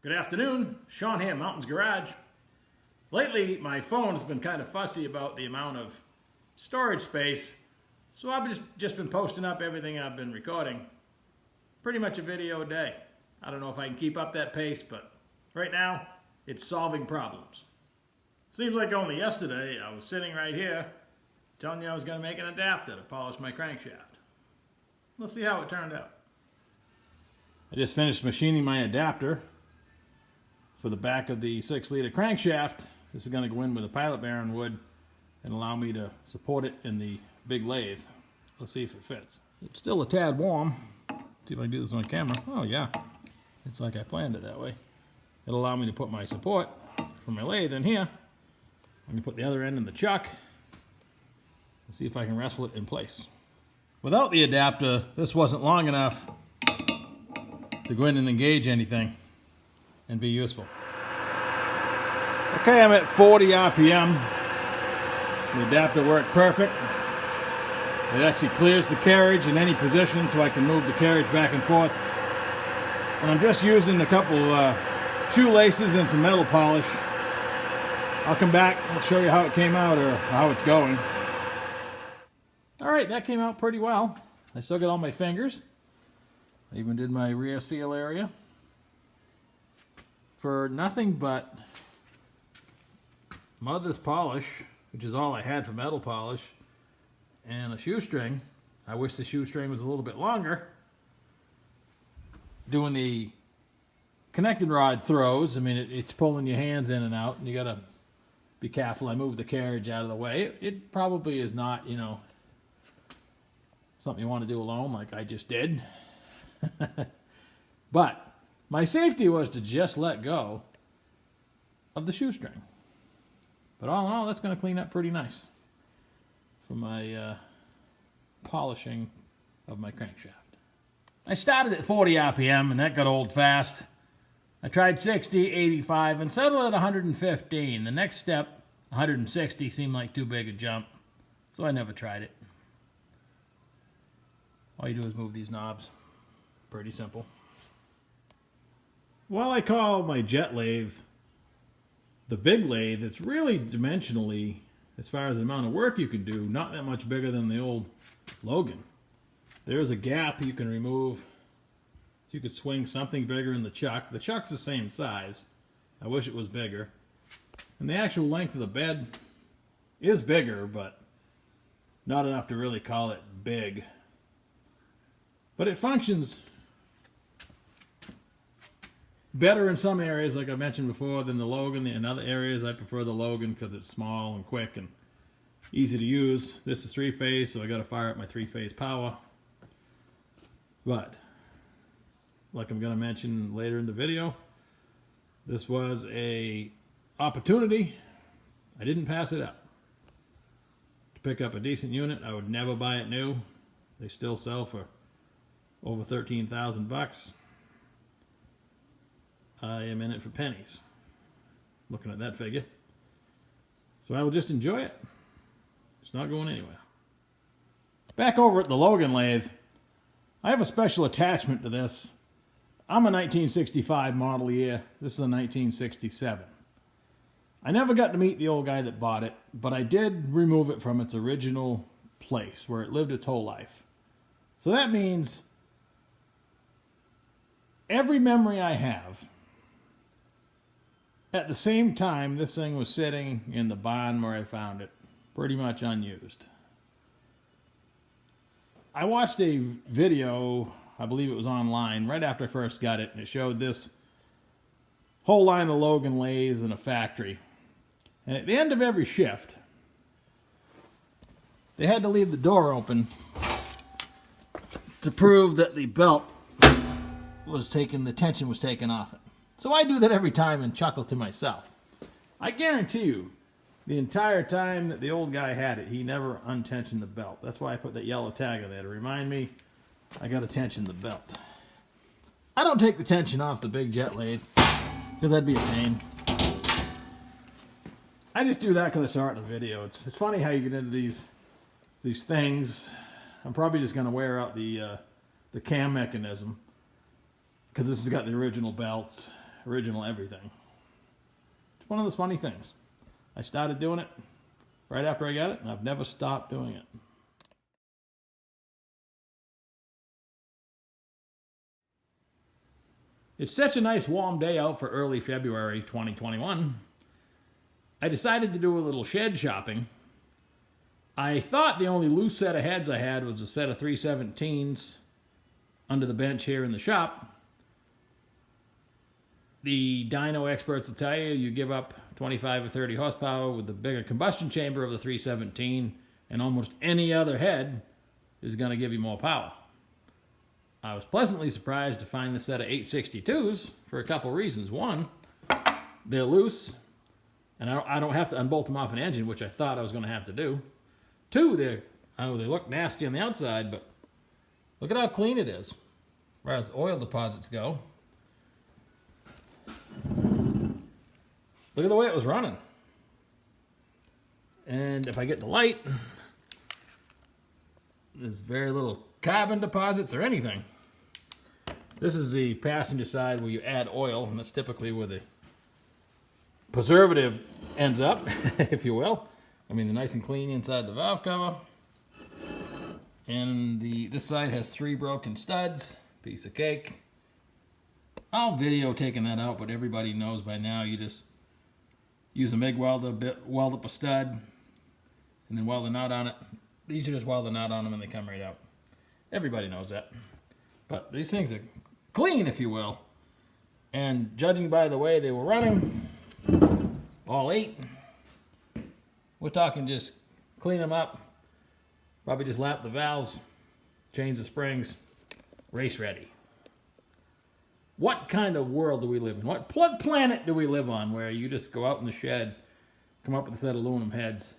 Good afternoon, Sean here, Mountains Garage. Lately, my phone's been kind of fussy about the amount of storage space, so I've just been posting up everything I've been recording. Pretty much a video a day. I don't know if I can keep up that pace, but right now, it's solving problems. Seems like only yesterday I was sitting right here telling you I was going to make an adapter to polish my crankshaft. Let's see how it turned out. I just finished machining my adapter for the back of the 6-liter crankshaft. This is going to go in with a pilot bearing wood and allow me to support it in the big lathe. Let's see if it fits. It's still a tad warm. See if I can do this on camera. Oh yeah, it's like I planned it that way. It'll allow me to put my support for my lathe in here. I'm going to put the other end in the chuck and see if I can wrestle it in place. Without the adapter, this wasn't long enough to go in and engage anything and be useful. Okay, I'm at 40 RPM. The adapter worked perfect. It actually clears the carriage in any position so I can move the carriage back and forth. And I'm just using a couple shoelaces and some metal polish. I'll come back, I'll show you how it came out or how it's going. Alright, that came out pretty well. I still got all my fingers. I even did my rear seal area. For nothing but mother's polish, which is all I had for metal polish, and a shoestring. I wish the shoestring was a little bit longer. Doing the connecting rod throws, I mean, it's pulling your hands in and out, and you gotta be careful. I moved the carriage out of the way. It probably is not, you know, something you want to do alone like I just did. But my safety was to just let go of the shoestring. But all in all, that's going to clean up pretty nice for my polishing of my crankshaft. I started at 40 RPM and that got old fast. I tried 60, 85, and settled at 115. The next step, 160, seemed like too big a jump, so I never tried it. All you do is move these knobs. Pretty simple. While I call my jet lathe the big lathe, it's really dimensionally, as far as the amount of work you can do, not that much bigger than the old Logan. There's a gap you can remove. You could swing something bigger in the chuck. The chuck's the same size. I wish it was bigger. And the actual length of the bed is bigger, but not enough to really call it big. But it functions better in some areas, like I mentioned before, than the Logan. In other areas, I prefer the Logan because it's small and quick and easy to use. This is 3-phase, so I got to fire up my 3-phase power. But like I'm going to mention later in the video, this was a opportunity. I didn't pass it up. To pick up a decent unit, I would never buy it new. They still sell for over 13,000 bucks. I am in it for pennies, looking at that figure. So I will just enjoy it. It's not going anywhere. Back over at the Logan lathe, I have a special attachment to this. I'm a 1965 model year. This is a 1967. I never got to meet the old guy that bought it, but I did remove it from its original place where it lived its whole life. So that means every memory I have, at the same time this thing was sitting in the barn where I found it, pretty much unused. I watched a video, I believe it was online, right after I first got it, and it showed this whole line of Logan lathes in a factory. And at the end of every shift, they had to leave the door open to prove that the belt was taken, the tension was taken off it. So I do that every time and chuckle to myself. I guarantee you, the entire time that the old guy had it, he never untensioned the belt. That's why I put that yellow tag on there to remind me I got to tension the belt. I don't take the tension off the big jet lathe because that'd be a pain. I just do that because I saw it in a video. It's funny how you get into these things. I'm probably just going to wear out the cam mechanism because this has got the original belts. original everything. It's one of those funny things. I started doing it right after I got it, and I've never stopped doing it. It's such a nice warm day out for early February 2021. I decided to do a little shed shopping. I thought the only loose set of heads I had was a set of 317s under the bench here in the shop. The dyno experts will tell you you give up 25 or 30 horsepower with the bigger combustion chamber of the 317, and almost any other head is going to give you more power. I was pleasantly surprised to find the set of 862s for a couple reasons. One, they're loose, and I don't have to unbolt them off an engine, which I thought I was going to have to do. Two, they look nasty on the outside, but look at how clean it is, where as oil deposits go. Look at the way it was running. And if I get the light, there's very little carbon deposits or anything. This is the passenger side where you add oil, and that's typically where the preservative ends up, if you will. I mean, they're nice and clean inside the valve cover. And this side has 3 broken studs, piece of cake. I'll video taking that out, but everybody knows by now you just use a MIG welder, weld up a stud, and then weld a nut on it. These are just weld a nut on them and they come right out. Everybody knows that. But these things are clean, if you will. And judging by the way they were running, all 8, we're talking just clean them up, probably just lap the valves, change the springs, race ready. What kind of world do we live in? What planet do we live on where you just go out in the shed, come up with a set of aluminum heads,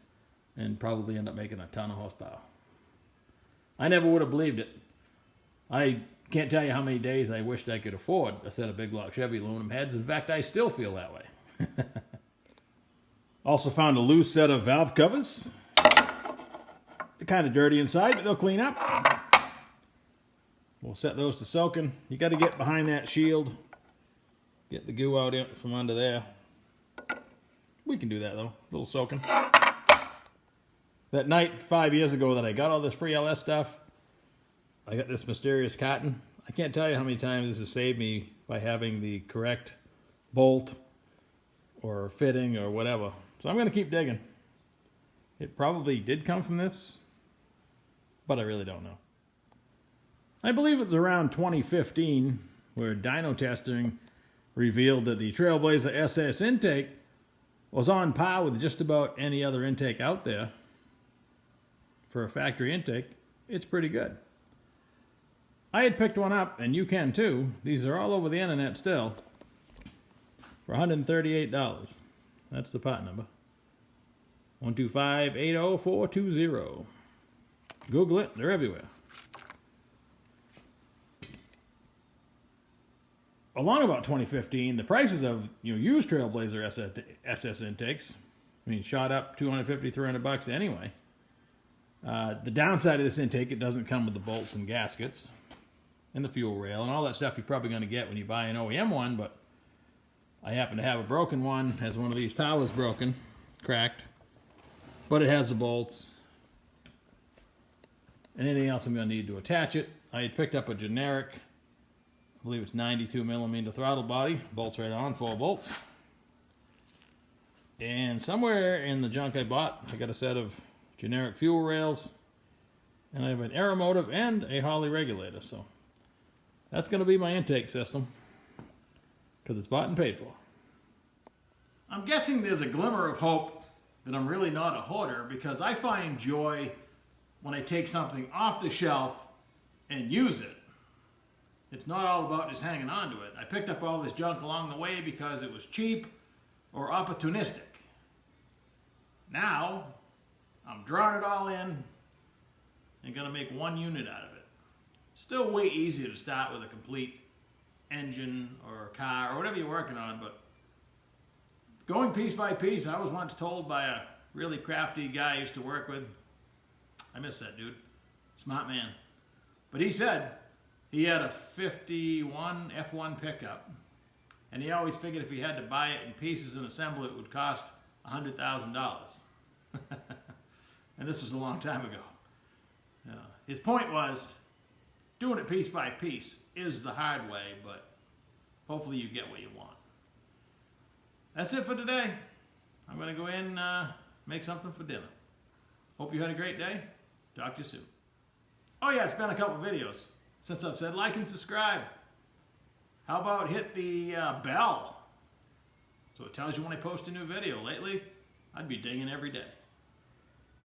and probably end up making a ton of horsepower? I never would have believed it. I can't tell you how many days I wished I could afford a set of big block Chevy aluminum heads. In fact, I still feel that way. Also found a loose set of valve covers. They're kind of dirty inside, but they'll clean up. We'll set those to soaking. You got to get behind that shield. Get the goo out from under there. We can do that though. A little soaking. That night 5 years ago that I got all this free LS stuff, I got this mysterious cotton. I can't tell you how many times this has saved me by having the correct bolt or fitting or whatever. So I'm going to keep digging. It probably did come from this, but I really don't know. I believe it's around 2015 where dyno testing revealed that the Trailblazer SS intake was on par with just about any other intake out there. For a factory intake, it's pretty good. I had picked one up, and you can too. These are all over the internet still. For $138. That's the part number. 125-80420. Google it, they're everywhere. Along about 2015, the prices of used Trailblazer SS intakes, shot up $250, $300 anyway. The downside of this intake, it doesn't come with the bolts and gaskets and the fuel rail and all that stuff you're probably going to get when you buy an OEM one, but I happen to have a broken one. It has one of these towers broken, cracked, but it has the bolts and anything else I'm going to need to attach it. I had picked up a generic, I believe it's 92mm throttle body, bolts right on, 4 bolts. And somewhere in the junk I bought, I got a set of generic fuel rails, and I have an aeromotive and a Holley regulator, so that's going to be my intake system because it's bought and paid for. I'm guessing there's a glimmer of hope that I'm really not a hoarder, because I find joy when I take something off the shelf and use it. It's not all about just hanging on to it. I picked up all this junk along the way because it was cheap or opportunistic. Now, I'm drawing it all in and gonna make one unit out of it. Still way easier to start with a complete engine or a car or whatever you're working on, but going piece by piece, I was once told by a really crafty guy I used to work with. I miss that dude. Smart man. But he said he had a 51 F1 pickup And he always figured if he had to buy it in pieces and assemble it, it would cost $100,000. And this was a long time ago. His point was, doing it piece by piece is the hard way, but hopefully you get what you want. That's it for today. I'm going to go in and make something for dinner. Hope you had a great day. Talk to you soon. Oh yeah, it's been a couple videos since I've said like and subscribe. How about hit the bell so it tells you when I post a new video. Lately, I'd be dinging every day.